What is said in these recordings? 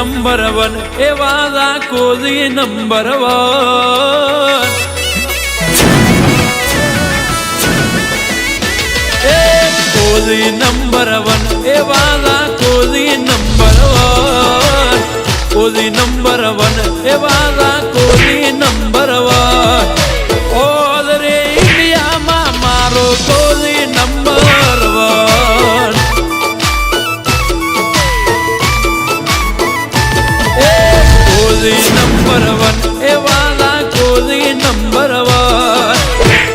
number one એવા રાખોજી number one કોજી number one એવા રાખોજી number one કોજી number one એવા રાખોજી number one all રે ઇન્ડિયામાં મારો કોજી નંબર વન કોજી નંબર વન એવા રાખોજી નંબર વન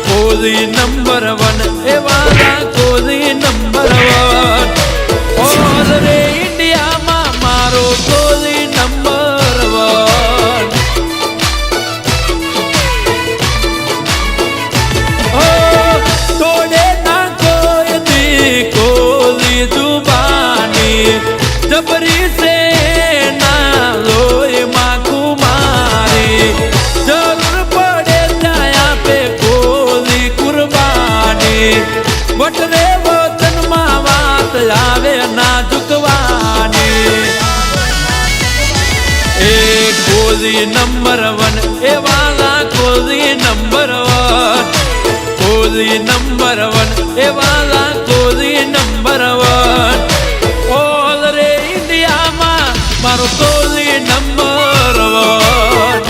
કોજી નંબર વન એવા રાખોજી નંબર વન ઓલ રે ઇન્ડિયામાં મારો કોજી નંબર વન ઓ તોડે ના કોઈ દી કોજી જુબાની જબરી સે ના લોય માં કુમારી જરૂર પડે ત્યાં પે કોજી કુરબાની વટરે વતનમાં વાત આવે ના ઝુકવાની એ કોજી નંબર વન એવા રાખોજી નંબર વન કોજી નંબર વન એવા રાખોજી નંબર વન ઓલ રે ઇન્ડિયામાં મારો કોજી નંબર વન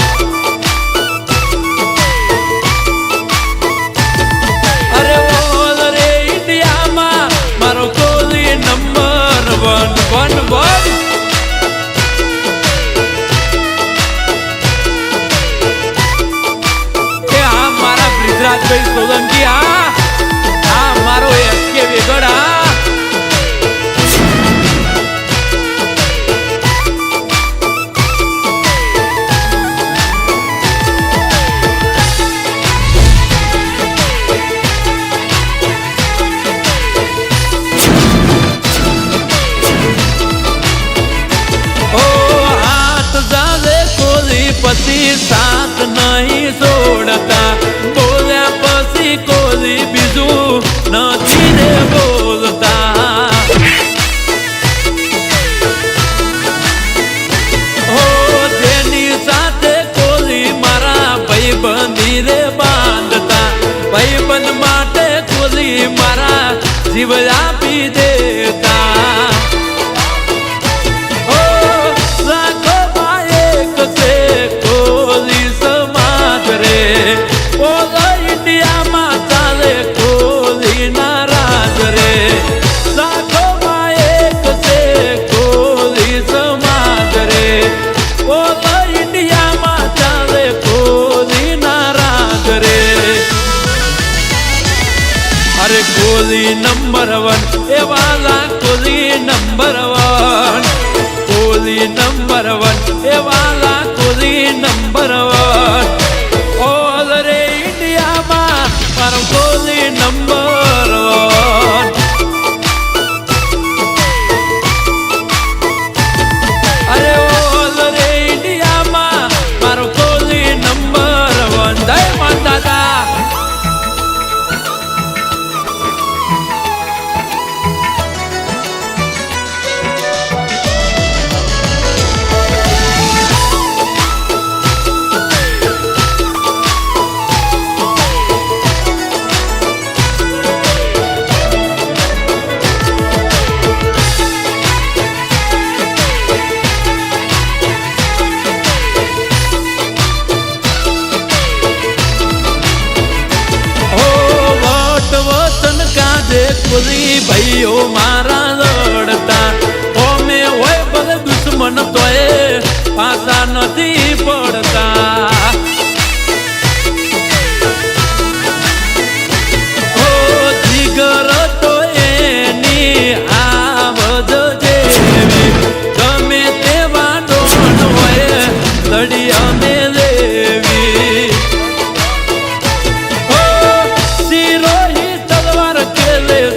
અરે ઓલ રે ઇન્ડિયામાં મારો કોજી નંબર વન વન વન એ આ મારા બ્રિજરાજભાઈ સોલંકી આ મારો એસકે વેગડા પછી સાથ નહીં છોડતા બોલ્યા પછી કોઈ બીજું નથી રે બોલતા હો જેની સાથે કોઈ મારા ભાઈબંધી રે બાંધતા ભાઈબંધ માટે કોઈ મારા જીવ આપી દેતા ઇન્ડિયામાં ચાલે કોજી નારાજ રે લાખોમાં એક છે કોજી સમાજ રે ઇન્ડિયામાં ચાલે કોજી નારાજ રે અરે કોજી નંબર વન એવા રાખોજી નંબર વન કોજી નંબર વન એવા રાખોજી નંબર વન ઓલ રે ઇન્ડિયામાં મારો કોજી નંબર વન અરે ઓલ રે ઇન્ડિયામાં મારો કોજી નંબર વન જય માતા કોજી ભાઈઓ મારા લડતા ઓમે હોય ભલે દુશ્મન તોય પાછા નથી પડતા ઓ જીગર તો એની આવજ જેવી ગમે તેવા ડોન હોય લડી અમે લેવી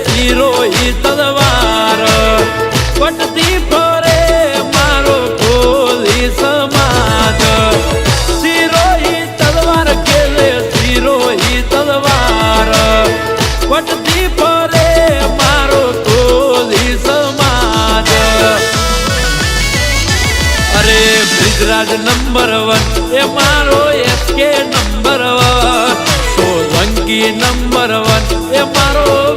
સિરોહી તલવાર બ્રિજરાજ નંબર 1 એ મારો એસકે નંબર 1 સોલંકી નંબર 1 એ મારો